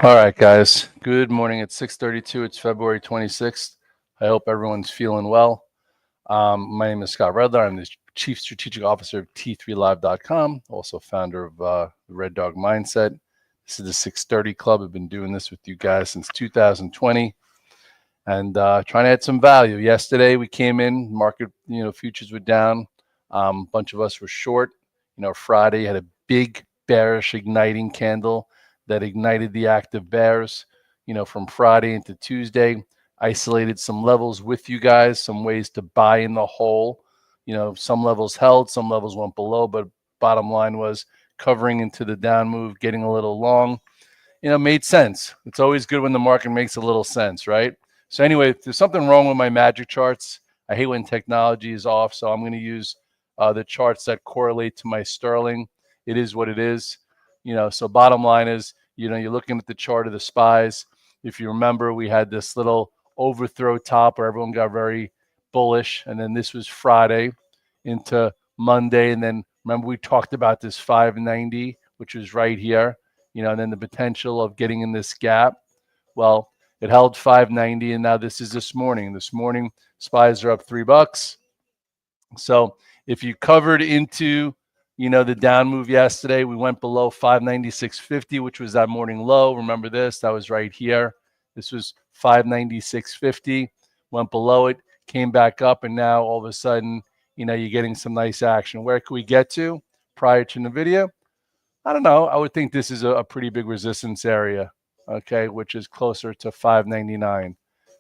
All right, guys. Good morning. It's 6:32. It's February 26th. I hope everyone's feeling well. My name is Scott Redler. I'm the Chief Strategic Officer of T3Live.com, also founder of the Red Dog Mindset. This is the 6:30 Club. I've been doing this with you guys since 2020 and trying to add some value. Yesterday we came in, market, futures were down. A bunch of us were short. Friday had a big bearish igniting candle that ignited the active bears, from Friday into Tuesday. Isolated some levels with you guys, some ways to buy in the hole. Some levels held, some levels went below, but bottom line was covering into the down move, getting a little long, made sense. It's always good when the market makes a little sense, right? So anyway, if there's something wrong with my magic charts, I hate when technology is off, so I'm going to use the charts that correlate to my sterling. It is what it is. So bottom line is, you're looking at the chart of the SPYs. If you remember, we had this little overthrow top where everyone got very bullish, and then this was Friday into Monday, and then remember we talked about this 590, which was right here, and then the potential of getting in this gap. Well, it held 590, and now this is this morning. This morning, SPYs are up $3. So if you covered into, the down move yesterday, we went below 596.50, which was that morning low. Remember this? That was right here. This was 596.50. Went below it, came back up, and now all of a sudden, you're getting some nice action. Where could we get to prior to Nvidia? I don't know. I would think this is a pretty big resistance area, okay, which is closer to 599.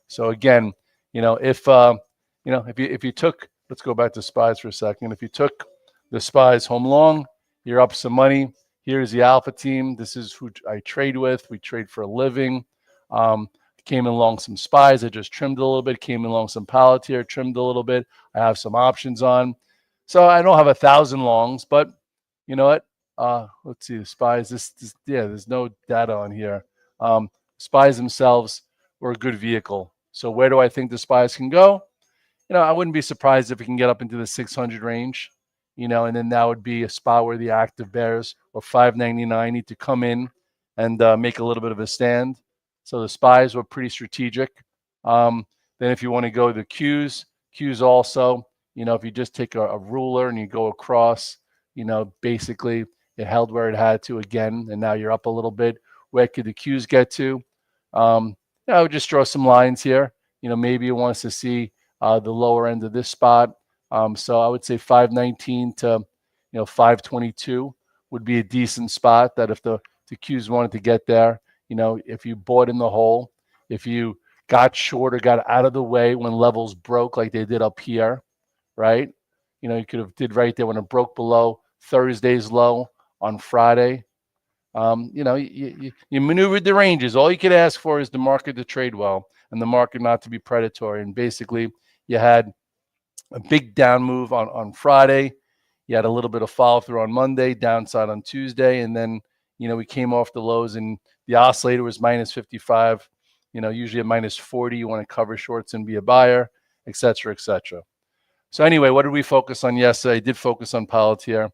So again, if you took, let's go back to SPYs for a second. If you took the SPYs home long, you're up some money. Here's the alpha team. This is who I trade with. We trade for a living. Came in along some SPYs. I just trimmed a little bit. Came in along some Palantir, trimmed a little bit. I have some options on. So I don't have 1,000 longs, but you know what? Let's see the SPYs. There's no data on here. SPYs themselves were a good vehicle. So where do I think the SPYs can go? I wouldn't be surprised if it can get up into the 600 range, and then that would be a spot where the active bears or 599 need to come in and make a little bit of a stand. So the SPYs were pretty strategic. Then if you want to go the Qs also, if you just take a ruler and you go across, basically it held where it had to again, and now you're up a little bit. Where could the Qs get to? I would just draw some lines here. Maybe it wants to see the lower end of this spot. So I would say 519 to 522 would be a decent spot. That if the Qs wanted to get there, if you bought in the hole, if you got short or got out of the way when levels broke like they did up here, right? You could have did right there when it broke below Thursday's low on Friday. You maneuvered the ranges. All you could ask for is the market to trade well and the market not to be predatory. And basically, you had a big down move on Friday. You had a little bit of follow through on Monday, downside on Tuesday, and then we came off the lows and the oscillator was minus 55. Usually at minus 40, you want to cover shorts and be a buyer, et cetera, et cetera. So anyway, what did we focus on yesterday? I did focus on Palantir.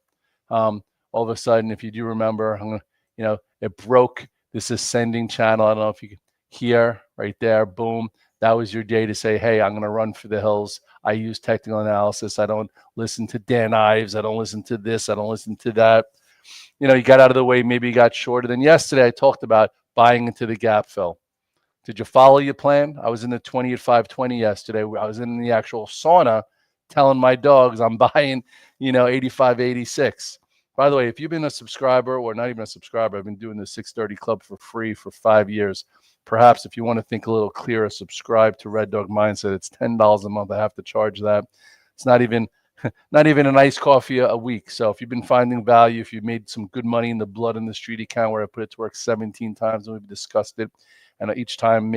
All of a sudden, if you do remember, it broke this ascending channel. I don't know if you can hear right there, boom. That was your day to say, hey, I'm going to run for the hills. I use technical analysis. I don't listen to Dan Ives. I don't listen to this. I don't listen to that. You got out of the way. Maybe you got shorter. Then yesterday I talked about buying into the gap fill. Did you follow your plan? I was in the 20 at 520 yesterday. I was in the actual sauna telling my dogs I'm buying, 85, 86. By the way, if you've been a subscriber or not even a subscriber, I've been doing the 630 Club for free for 5 years. Perhaps if you want to think a little clearer, subscribe to Red Dog Mindset. It's $10 a month. I have to charge that. It's not even an iced coffee a week. So if you've been finding value, if you've made some good money in the blood in the street account where I put it to work 17 times and we've discussed it, and each time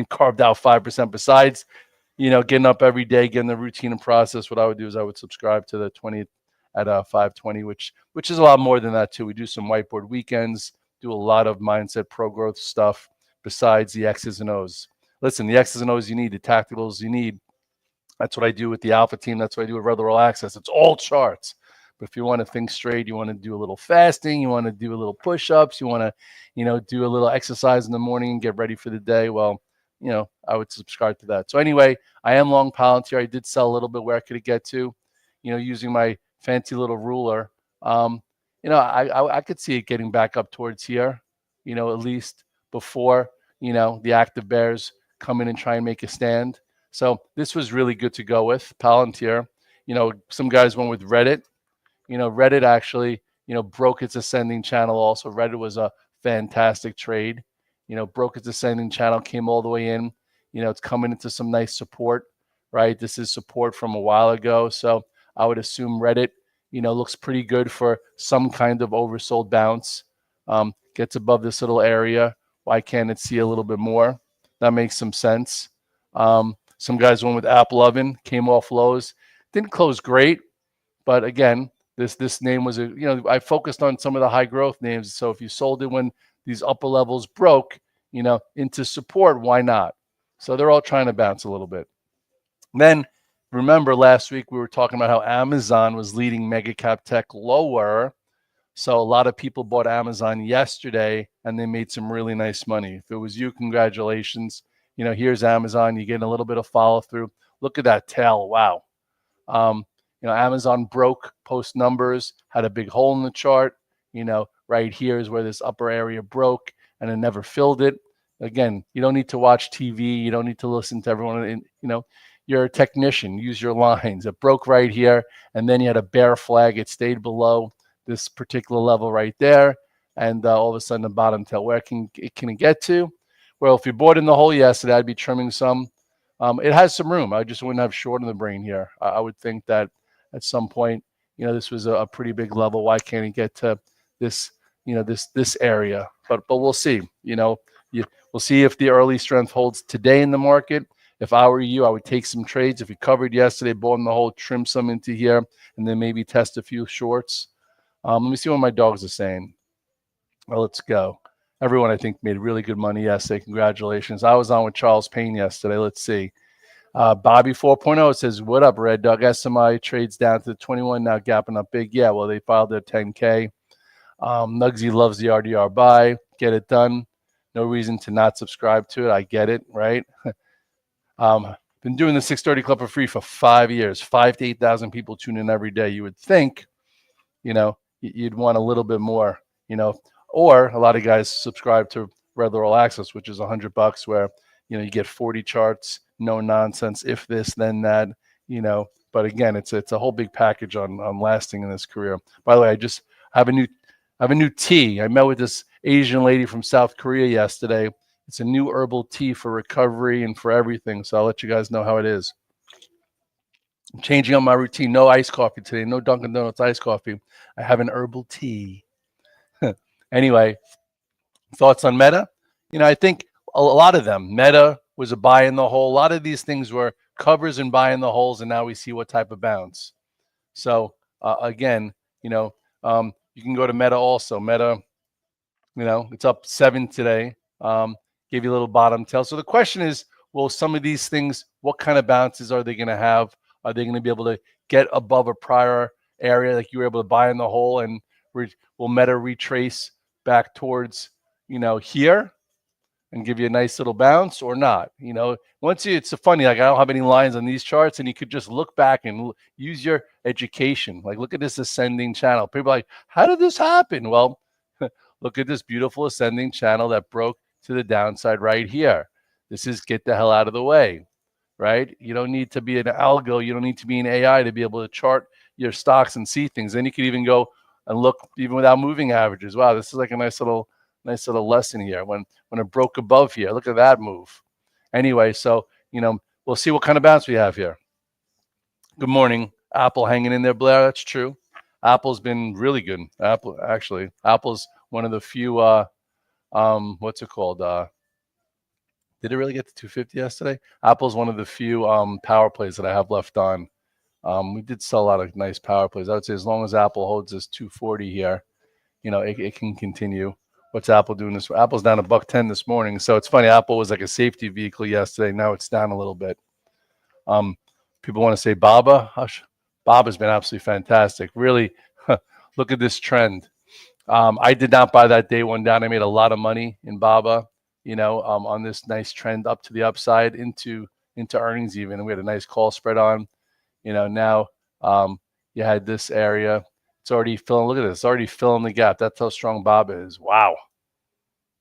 carved out 5% besides, getting up every day, getting the routine and process, what I would do is I would subscribe to the 20 at 520, which is a lot more than that too. We do some whiteboard weekends, do a lot of mindset pro growth stuff besides the X's and O's. Listen, the X's and O's you need, the tacticals you need. That's what I do with the Alpha team. That's what I do with Redler All Access. It's all charts. But if you want to think straight, you want to do a little fasting, you want to do a little push-ups, you want to, do a little exercise in the morning and get ready for the day. Well, I would subscribe to that. So anyway, I am long Palantir. I did sell a little bit where I could get to, using my fancy little ruler. I could see it getting back up towards here, at least before, the active bears come in and try and make a stand. So this was really good to go with Palantir. Some guys went with Reddit. Reddit actually, broke its ascending channel also. Reddit was a fantastic trade. Broke its ascending channel, came all the way in. It's coming into some nice support, right? This is support from a while ago. So I would assume Reddit, looks pretty good for some kind of oversold bounce. Gets above this little area. Why can't it see a little bit more? That makes some sense. Some guys went with Apple Oven, came off lows. Didn't close great, but again, this name was I focused on some of the high growth names. So if you sold it when these upper levels broke, into support, why not? So they're all trying to bounce a little bit. Then remember last week we were talking about how Amazon was leading mega cap tech lower. So a lot of people bought Amazon yesterday and they made some really nice money. If it was you, congratulations. Here's Amazon. You're getting a little bit of follow through. Look at that tail. Wow. Amazon broke post numbers, had a big hole in the chart. Right here is where this upper area broke and it never filled it. Again, you don't need to watch TV. You don't need to listen to everyone. You're a technician. Use your lines. It broke right here, and then you had a bear flag. It stayed below this particular level right there, and all of a sudden the bottom tail. Where can it get to? Well, if you bought in the hole yesterday, I'd be trimming some. It has some room. I just wouldn't have short in the brain here. I would think that at some point, this was a pretty big level. Why can't it get to this, this area? But we'll see. We'll see if the early strength holds today in the market. If I were you, I would take some trades. If you covered yesterday, bought in the hole, trim some into here, and then maybe test a few shorts. Let me see what my dogs are saying. Well, let's go. Everyone, I think, made really good money yesterday. Congratulations. I was on with Charles Payne yesterday. Let's see. Bobby 4.0 says, what up, Red Dog? SMI trades down to 21, now gapping up big. Yeah, well, they filed their 10K. Nugsy loves the RDR buy. Get it done. No reason to not subscribe to it. I get it, right? Been doing the 630 Club for free for 5 years. 5,000 to 8,000 people tune in every day. You would think, you'd want a little bit more, or a lot of guys subscribe to Redler All Access, which is $100, where you get 40 charts, no nonsense, if this then that, But again, it's a whole big package on lasting in this career. By the way, I just have a new tea. I met with this Asian lady from South Korea yesterday. It's a new herbal tea for recovery and for everything. So I'll let you guys know how it is. I'm changing up my routine. No iced coffee today. No Dunkin' Donuts iced coffee. I have an herbal tea. Anyway, thoughts on Meta? I think a lot of them. Meta was a buy in the hole. A lot of these things were covers and buy in the holes, and now we see what type of bounce. So again, you can go to Meta also. Meta, it's up 7 today. Give you a little bottom tail. So the question is, well, some of these things, what kind of bounces are they going to have? Are they going to be able to get above a prior area like you were able to buy in the hole, and will Meta retrace back towards, here and give you a nice little bounce or not? It's so funny, like I don't have any lines on these charts, and you could just look back and use your education. Like, look at this ascending channel. People are like, how did this happen? Well, look at this beautiful ascending channel that broke to the downside right here. This is get the hell out of the way, right? You don't need to be an algo. You don't need to be an AI to be able to chart your stocks and see things. Then you could even go and look even without moving averages. Wow, this is like a nice little lesson here. When it broke above here, look at that move. Anyway, so we'll see what kind of bounce we have here. Good morning. Apple hanging in there, Blair. That's true. Apple's been really good. Apple's one of the few what's it called? Did it really get to 250 yesterday? Apple's one of the few power plays that I have left on. We did sell a lot of nice power plays. I would say as long as Apple holds this 240 here, it can continue. What's Apple doing this? Apple's down $1.10 this morning. So it's funny. Apple was like a safety vehicle yesterday. Now it's down a little bit. People want to say Baba. Bob has been absolutely fantastic. Really, look at this trend. I did not buy that day one down. I made a lot of money in Baba, on this nice trend up to the upside into earnings even. And we had a nice call spread on. Now you had this area. It's already filling. Look at this. It's already filling the gap. That's how strong Baba is. Wow.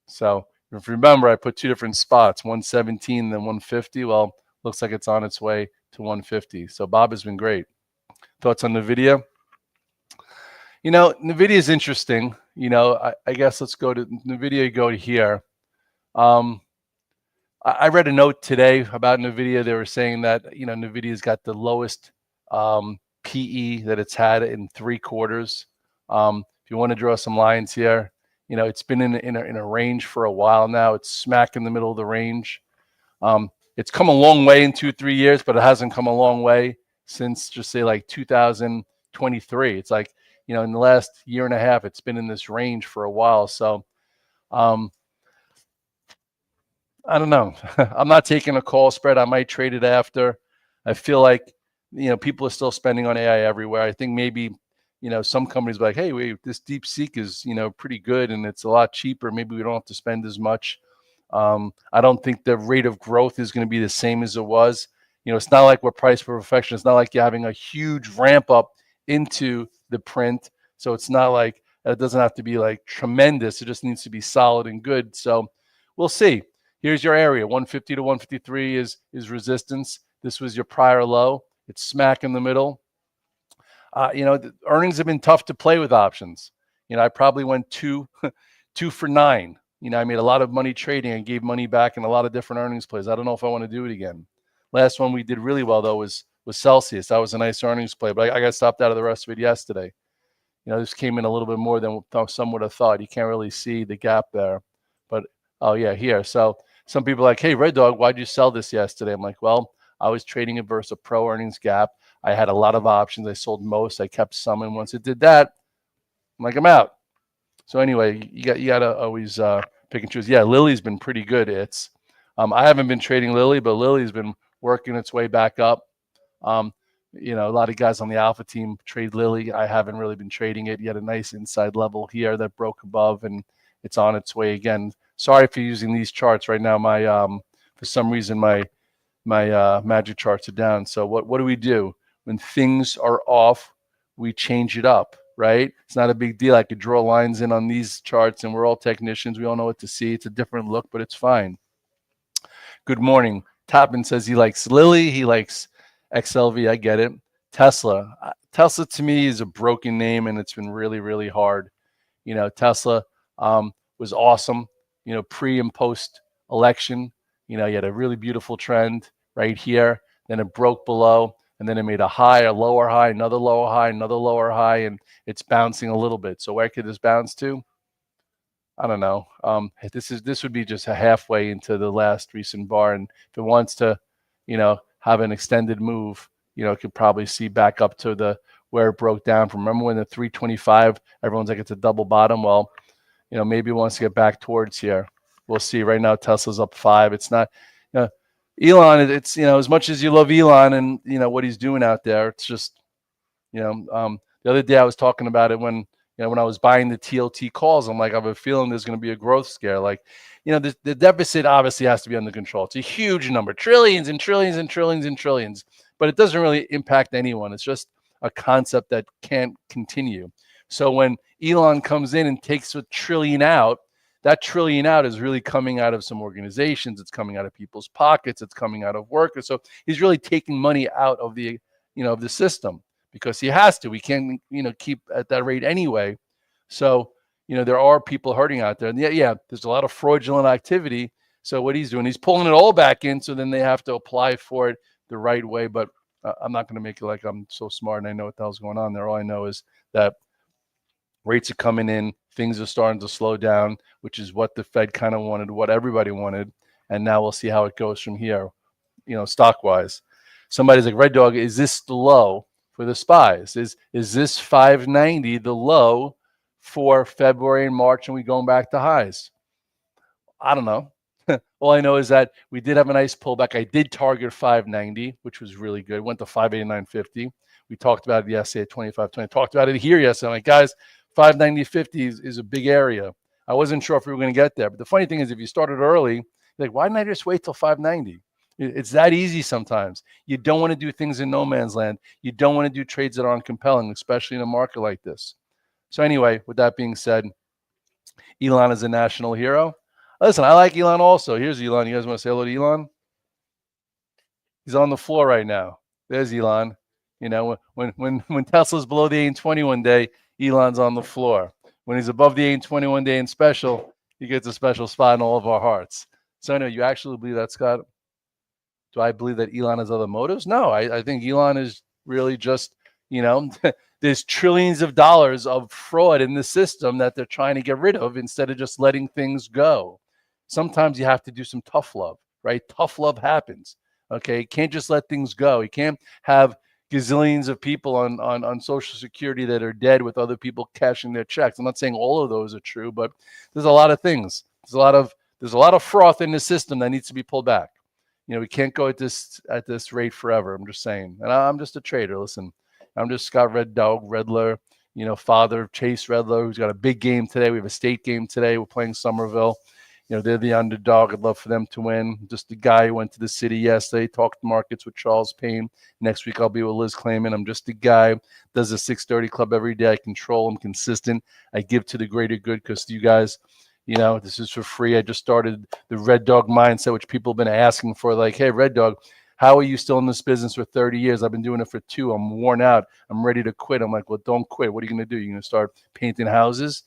So if you remember, I put two different spots, 117 and then 150. Well, looks like it's on its way to 150. So Bob has been great. Thoughts on Nvidia? Nvidia is interesting. I guess let's go to Nvidia. Go to here. I read a note today about Nvidia. They were saying that Nvidia's got the lowest PE that it's had in 3 quarters. If you want to draw some lines here, it's been in a range for a while now. It's smack in the middle of the range. It's come a long way in 2-3 years, but it hasn't come a long way since just say like 2023. It's like in the last year and a half, it's been in this range for a while. So I don't know. I'm not taking a call spread. I might trade it after. I feel like, people are still spending on AI everywhere. I think maybe, some companies are like, hey, wait, this DeepSeek is, pretty good and it's a lot cheaper. Maybe we don't have to spend as much. I don't think the rate of growth is going to be the same as it was. It's not like we're priced for perfection. It's not like you're having a huge ramp up into the print. So it's not like it doesn't have to be like tremendous. It just needs to be solid and good. So we'll see. Here's your area. 150 to 153 is resistance. This was your prior low. It's smack in the middle. The earnings have been tough to play with options. I probably went 2 for 9. I made a lot of money trading and gave money back in a lot of different earnings plays. I don't know if I want to do it again. Last one we did really well though was Celsius. That was a nice earnings play, but I got stopped out of the rest of it yesterday. This came in a little bit more than some would have thought. You can't really see the gap there, but oh yeah, here. So some people are like, hey, Red Dog, why'd you sell this yesterday? I'm like, well, I was trading it versus a pro earnings gap. I had a lot of options. I sold most. I kept some, and once it did that, I'm like, I'm out. So anyway, you got to always pick and choose. Yeah, Lilly's been pretty good. I haven't been trading Lilly, but Lilly's been working its way back up. A lot of guys on the alpha team trade Lilly. I haven't really been trading it. You had a nice inside level here that broke above, and it's on its way again. Sorry for using these charts right now. My for some reason my magic charts are down. So what do we do when things are off? We change it up, right? It's not a big deal. I could draw lines in on these charts, and we're all technicians. We all know what to see. It's a different look, but it's fine. Good morning. Tapman says he likes Lilly. He likes XLV. I get it. Tesla. Tesla to me is a broken name, and it's been really, really hard. Tesla was awesome. Pre and post election, you had a really beautiful trend right here. Then it broke below, and then it made a high, a lower high, another lower high, another lower high, and it's bouncing a little bit. So where could this bounce to? I don't know. This would be just a halfway into the last recent bar, and if it wants to, have an extended move, it could probably see back up to where it broke down from. Remember when the 325, everyone's like it's a double bottom. Well, maybe it wants to get back towards here. We'll see. Right now, Tesla's up 5. It's not, Elon. It's as much as you love Elon and what he's doing out there. It's just, the other day I was talking about it when when I was buying the TLT calls. I'm like, I have a feeling there's going to be a growth scare. Like, the deficit obviously has to be under control. It's a huge number, trillions and trillions and trillions and trillions, but it doesn't really impact anyone. It's just a concept that can't continue. So when Elon comes in and takes a trillion out, that trillion out is really coming out of some organizations. It's coming out of people's pockets. It's coming out of workers. So he's really taking money out of the, of the system because he has to. We can't, keep at that rate anyway. So, there are people hurting out there. And yeah, there's a lot of fraudulent activity. So what he's doing, he's pulling it all back in. So then they have to apply for it the right way. But I'm not going to make it like I'm so smart and I know what the hell's going on there. All I know is that rates are coming in, things are starting to slow down, which is what the Fed kind of wanted, what everybody wanted. And now we'll see how it goes from here, stock-wise. Somebody's like, Red Dog, is this the low for the SPYs? Is this 590 the low for February and March and we going back to highs? I don't know. All I know is that we did have a nice pullback. I did target 590, which was really good. Went to 589.50. We talked about it yesterday at 25.20. Talked about it here yesterday. I'm like, guys, 590.50 is a big area. I wasn't sure if we were going to get there. But the funny thing is, if you started early, you're like, why didn't I just wait till 590? It's that easy sometimes. You don't want to do things in no man's land. You don't want to do trades that aren't compelling, especially in a market like this. So anyway, with that being said, Elon is a national hero. Listen, I like Elon also. Here's Elon. You guys want to say hello to Elon? He's on the floor right now. There's Elon. You know, when Tesla's below the AIM-20 one day, Elon's on the floor. When he's above the AIM-20 one day in special, he gets a special spot in all of our hearts. So I know you actually believe that, Scott? Do I believe that Elon has other motives? No, I think Elon is really just, there's trillions of dollars of fraud in the system that they're trying to get rid of instead of just letting things go. Sometimes you have to do some tough love, right? Tough love happens. Okay, you can't just let things go. You can't have gazillions of people on Social Security that are dead with other people cashing their checks. I'm not saying all of those are true, but there's a lot of things. There's a lot of froth in the system that needs to be pulled back. We can't go at this rate forever. I'm just saying. And I'm just a trader. Listen, I'm just Scott Red Dog Redler, father of Chase Redler, who's got a big game today. We have a state game today. We're playing Somerville. They're the underdog. I'd love for them to win. Just the guy who went to the city yesterday, talked markets with Charles Payne. Next week I'll be with Liz Clayman. I'm just a guy, does the 630 club every day. I control. I'm consistent. I give to the greater good because you guys, this is for free. I just started the Red Dog mindset, which people have been asking for. Like, hey, Red Dog, how are you still in this business for 30 years? I've been doing it for 2. I'm worn out. I'm ready to quit. I'm like, well, don't quit. What are you going to do? You're going to start painting houses?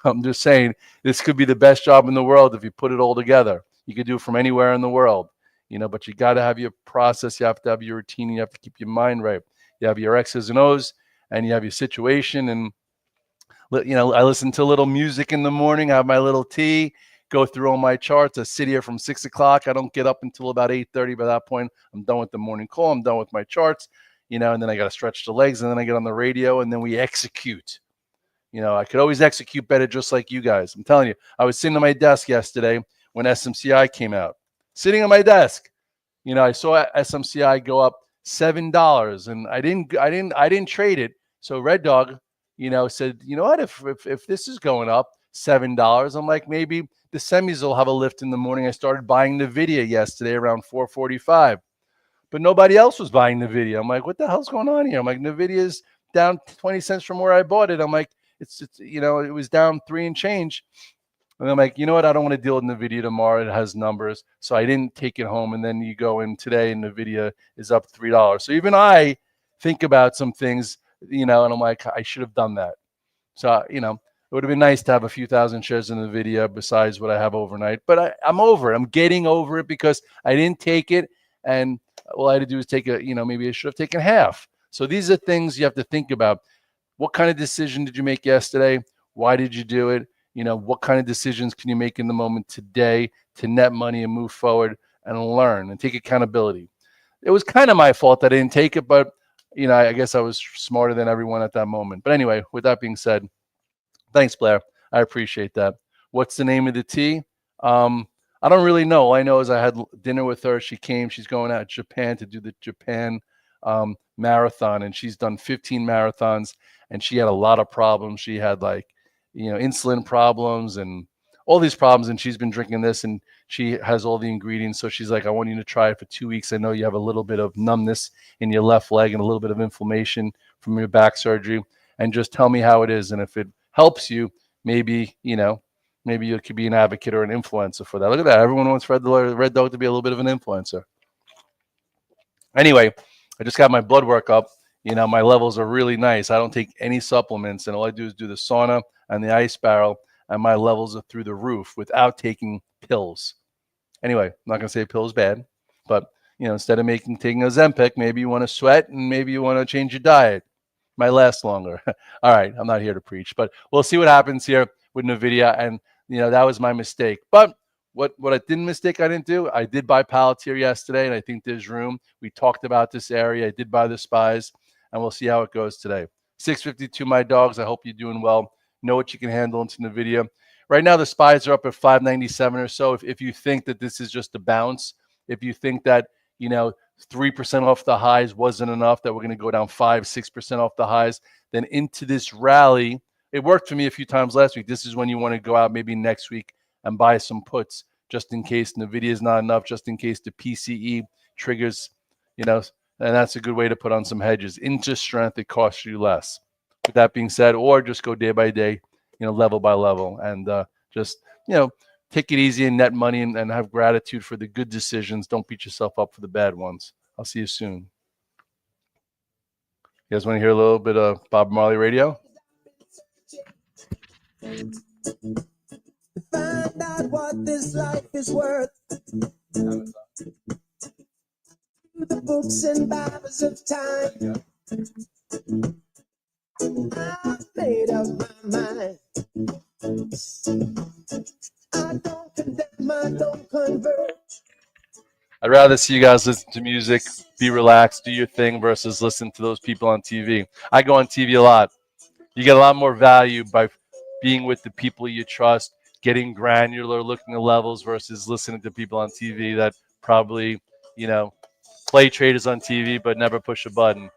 I'm just saying this could be the best job in the world if you put it all together. You could do it from anywhere in the world, but you got to have your process. You have to have your routine. You have to keep your mind right. You have your X's and O's, and you have your situation. And, I listen to a little music in the morning, have my little tea, go through all my charts. I sit here from 6 o'clock. I don't get up until about 8:30. By that point, I'm done with the morning call. I'm done with my charts, and then I got to stretch the legs, and then I get on the radio, and then we execute. I could always execute better just like you guys. I'm telling you, I was sitting at my desk yesterday when SMCI came out. Sitting at my desk. I saw SMCI go up $7 and I didn't trade it. So Red Dog, said, what, if this is going up $7, I'm like, maybe the semis will have a lift in the morning. I started buying Nvidia yesterday around 4:45. But nobody else was buying Nvidia. I'm like, what the hell's going on here? I'm like, Nvidia's down 20 cents from where I bought it. I'm like, it's it was down 3 and change. And I'm like, you know what? I don't want to deal with Nvidia tomorrow. It has numbers. So I didn't take it home. And then you go in today and Nvidia is up $3. So even I think about some things, and I'm like, I should have done that. So, it would have been nice to have a few thousand shares in Nvidia besides what I have overnight. But I'm over it. I'm getting over it because I didn't take it. And all I had to do was take maybe I should have taken half. So these are things you have to think about. What kind of decision did you make yesterday? Why did you do it? What kind of decisions can you make in the moment today to net money and move forward and learn and take accountability? It was kind of my fault that I didn't take it, but, I guess I was smarter than everyone at that moment. But anyway, with that being said, thanks, Blair. I appreciate that. What's the name of the tea? I don't really know. All I know is I had dinner with her. She came. She's going out to Japan to do the Japan marathon, and she's done 15 marathons, and she had a lot of problems. She had insulin problems and all these problems, and she's been drinking this, and she has all the ingredients. So she's like, I want you to try it for 2 weeks. I know you have a little bit of numbness in your left leg and a little bit of inflammation from your back surgery, and just tell me how it is. And if it helps you, maybe you could be an advocate or an influencer for that. Look at that. Everyone wants Red Dog to be a little bit of an influencer. Anyway, I just got my blood work up. My levels are really nice. I don't take any supplements, and all I do is do the sauna and the ice barrel, and my levels are through the roof without taking pills. Anyway, I'm not going to say pills bad, but instead of taking a Ozempic, maybe you want to sweat and maybe you want to change your diet. Might last longer. All right, I'm not here to preach, but we'll see what happens here with Nvidia, and that was my mistake. But what I didn't do, I did buy Palantir yesterday, and I think there's room. We talked about this area. I did buy the SPYs, and we'll see how it goes today. 652, my dogs. I hope you're doing well. Know what you can handle into Nvidia. Right now, the SPYs are up at 597 or so. If you think that this is just a bounce, if you think that 3% off the highs wasn't enough, that we're going to go down 5-6% off the highs, then into this rally. It worked for me a few times last week. This is when you want to go out maybe next week and buy some puts, just in case Nvidia is not enough, just in case the PCE triggers, and that's a good way to put on some hedges. Into strength, it costs you less. With that being said, or just go day by day, level by level, and just, take it easy and net money, and have gratitude for the good decisions. Don't beat yourself up for the bad ones. I'll see you soon. You guys want to hear a little bit of Bob Marley radio? Find out what this life is worth. The books and Bibles of time. I've made up my mind. I don't condemn, I don't convert. I'd rather see you guys listen to music, be relaxed, do your thing, versus listen to those people on TV. I go on TV a lot. You get a lot more value by being with the people you trust, getting granular, looking at levels, versus listening to people on TV that probably, play traders on TV but never push a button.